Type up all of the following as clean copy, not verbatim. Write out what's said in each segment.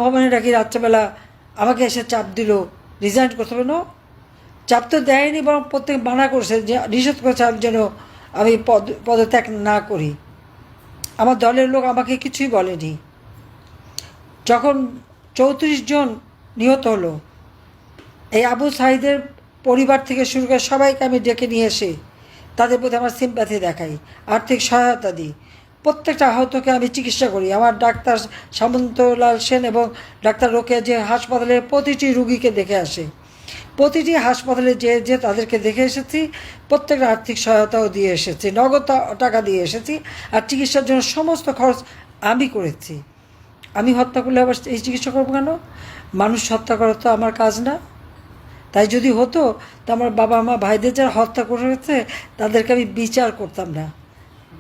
ভবনে নাকি রাত্রেবেলা আমাকে এসে চাপ দিল রিজাইন করতে হবে। না, চাপ তো দেয়নি, বরং প্রত্যেক মানা করছে, যে নিষেধ করেছে যেন আমি পদত্যাগ না করি। আমার দলের লোক আমাকে কিছুই বলেনি। যখন 34 জন নিহত হলো, এই আবু সাঈদের পরিবার থেকে শুরু করে সবাইকে আমি ডেকে নিয়ে এসে তাদের প্রতি আমার সিম্প্যাথি দেখাই, আর্থিক সহায়তা দিই। প্রত্যেকটা আহতকে আমি চিকিৎসা করি। আমার ডাক্তার সামন্তলাল সেন এবং ডাক্তার রোকেয়া যে হাসপাতালে প্রতিটি রুগীকে দেখে আসে, প্রতিটি হাসপাতালে যে তাদেরকে দেখে এসেছি, প্রত্যেকটা আর্থিক সহায়তাও দিয়ে এসেছি, নগদ টাকা দিয়ে এসেছি। আর চিকিৎসার জন্য সমস্ত খরচ আমি করেছি। আমি হত্যা করলে আবার এই চিকিৎসা করবো কেন? মানুষ হত্যা করা তো আমার কাজ না। তাই যদি হতো, তো আমার বাবা মা ভাইদের যারা হত্যা করেছে তাদেরকে আমি বিচার করতাম না,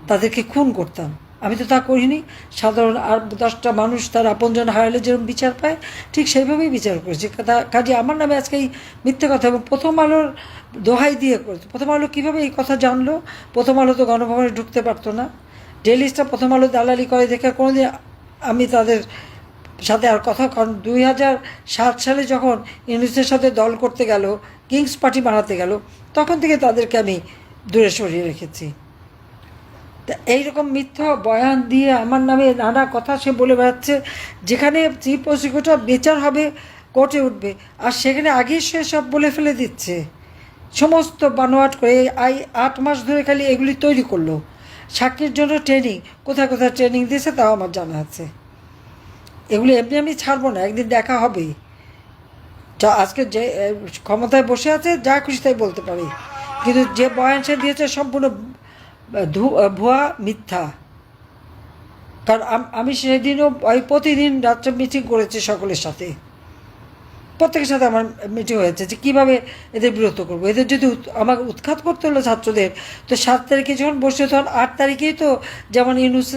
তাদেরকে খুন করতাম। আমি তো তা করিনি। সাধারণ আর 10টা মানুষ তার আপনজন হারালে যেরকম বিচার পায়, ঠিক সেইভাবেই বিচার করেছি। কাজে আমার নামে আজকে এই মিথ্যে কথা, এবং প্রথম আলোর দোহাই দিয়ে করেছে। প্রথম আলো কীভাবে এই কথা জানলো? প্রথম আলো তো গণভবনে ঢুকতে পারতো না। ডেইলি স্টার প্রথম আলো দালালি করে দেখে কোনোদিন আমি তাদের সাথে আর কথা, কারণ 2007 সালে যখন ইউনিসের সাথে দল করতে গেল, কিংস পার্টি বানাতে গেল, তখন থেকে তাদেরকে আমি দূরে সরিয়ে রেখেছি। তা এইরকম মিথ্যা বয়ান দিয়ে আমার নামে নানা কথা সে বলে বেড়াচ্ছে, যেখানে চিফ প্রসিকিউটর বিচার হবে, কোর্টে উঠবে, আর সেখানে আগেই সে সব বলে ফেলে দিচ্ছে। সমস্ত বানোয়াট করে 8 মাস ধরে খালি এগুলি তৈরি করলো। সাক্ষীর জন্য ট্রেনিং, কোথায় কোথায় ট্রেনিং দিয়েছে তাও আমার জানা আছে। এগুলি এমনি আমি ছাড়বো না, একদিন দেখা হবেই। যা আজকে যে ক্ষমতায় বসে আছে যা খুশি তাই বলতে পারে, কিন্তু যে বয়ান সে দিয়েছে সম্পূর্ণ ভুয়া, মিথ্যা। কারণ আমি সেদিনও প্রতিদিন রাত্রে মিটিং করেছি সকলের সাথে, প্রত্যেকের সাথে আমার মিটিং হয়েছে যে কীভাবে এদের বিরত করবো। এদের যদি আমাকে উৎখাত করতে হলো ছাত্রদের, তো 7 তারিখে যখন বসে, তখন 8 তারিখেই তো যেমন ইউনুস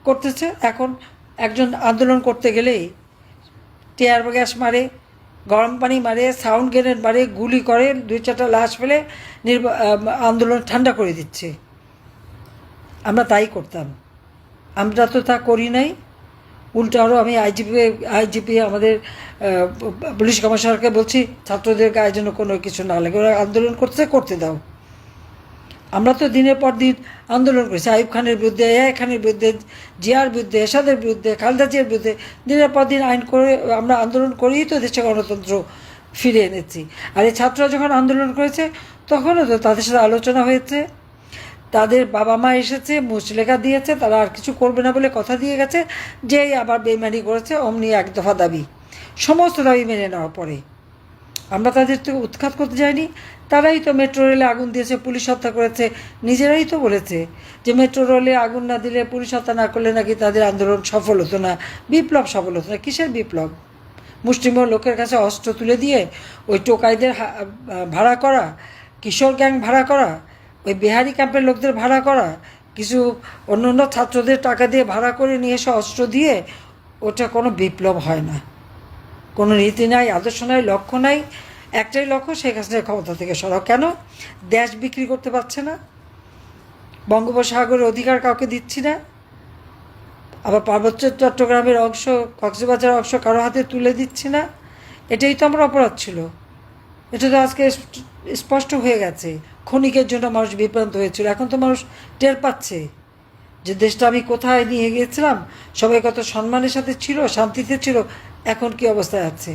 করতেছে। এখন একজন আন্দোলন করতে গেলেই টিয়ার গ্যাস মারে, গরম পানি মারে, সাউন্ড গ্রেনেড মারে, গুলি করে, 2-4টা লাশ ফেলে আন্দোলন ঠান্ডা করে দিচ্ছে। আমরা তাই করতাম, আমরা তো তা করি নাই। উল্টো আরও আমি আইজিপি আমাদের পুলিশ কমিশনারকে বলছি, ছাত্রদের গায়ে যেন কোনো কিছু না লাগে, ওরা আন্দোলন করতে দাও। আমরা তো দিনের পর দিন আন্দোলন করেছি, আইয়ুব খানের বিরুদ্ধে, এআই খানের বিরুদ্ধে, জিয়ার বিরুদ্ধে, এরশাদের বিরুদ্ধে, খালেদা জিয়ার বিরুদ্ধে দিনের পর দিন আইন করে আমরা আন্দোলন করেই তো দেশে গণতন্ত্র ফিরে এনেছি। আর এই ছাত্ররা যখন আন্দোলন করেছে, তখনও তো তাদের সাথে আলোচনা হয়েছে, তাদের বাবা মা এসেছে, মুচলেখা দিয়েছে, তারা আর কিছু করবে না বলে কথা দিয়ে গেছে। যেই আবার বেইমানি করেছে, অমনি 1 দফা দাবি, সমস্ত দাবি মেনে নেওয়ার পরে আমরা তাদের থেকে উৎখাত করতে যাইনি। তারাই তো মেট্রো রেলে আগুন দিয়েছে, পুলিশ হত্যা করেছে, নিজেরাই তো বলেছে যে মেট্রো রেলে আগুন না দিলে, পুলিশ হত্যা না করলে নাকি তাদের আন্দোলন সফল হতো না, বিপ্লব সফল হতো না। কিসের বিপ্লব? মুষ্টিমেয় লোকের কাছে অস্ত্র তুলে দিয়ে ওই টোকাইদের ভাড়া করা, কিশোর গ্যাং ভাড়া করা, ওই বিহারি ক্যাম্পের লোকদের ভাড়া করা, কিছু অন্য ছাত্রদের টাকা দিয়ে ভাড়া করে নিয়ে এসে অস্ত্র দিয়ে, ওটা কোনো বিপ্লব হয় না। কোনো নীতি নাই, আদর্শ নাই, লক্ষ্য নাই। একটাই লক্ষ্য, শেখ হাসিনার ক্ষমতা থেকে সরাও। কেন? দেশ বিক্রি করতে পারছে না, বঙ্গোপসাগরের অধিকার কাউকে দিচ্ছি না, আবার পার্বত্য চট্টগ্রামের অংশ, কক্সবাজারের অংশ কারো হাতে তুলে দিচ্ছি না। এটাই তো আমার অপরাধ ছিল। এটা তো আজকে স্পষ্ট হয়ে গেছে। ক্ষণিকের জন্য মানুষ বিভ্রান্ত হয়েছিল, এখন তো মানুষ টের পাচ্ছে যে দেশটা আমি কোথায় নিয়ে গিয়েছিলাম, সবাই কত সম্মানের সাথে ছিল, শান্তিতে ছিল, এখন কি অবস্থায় আছে।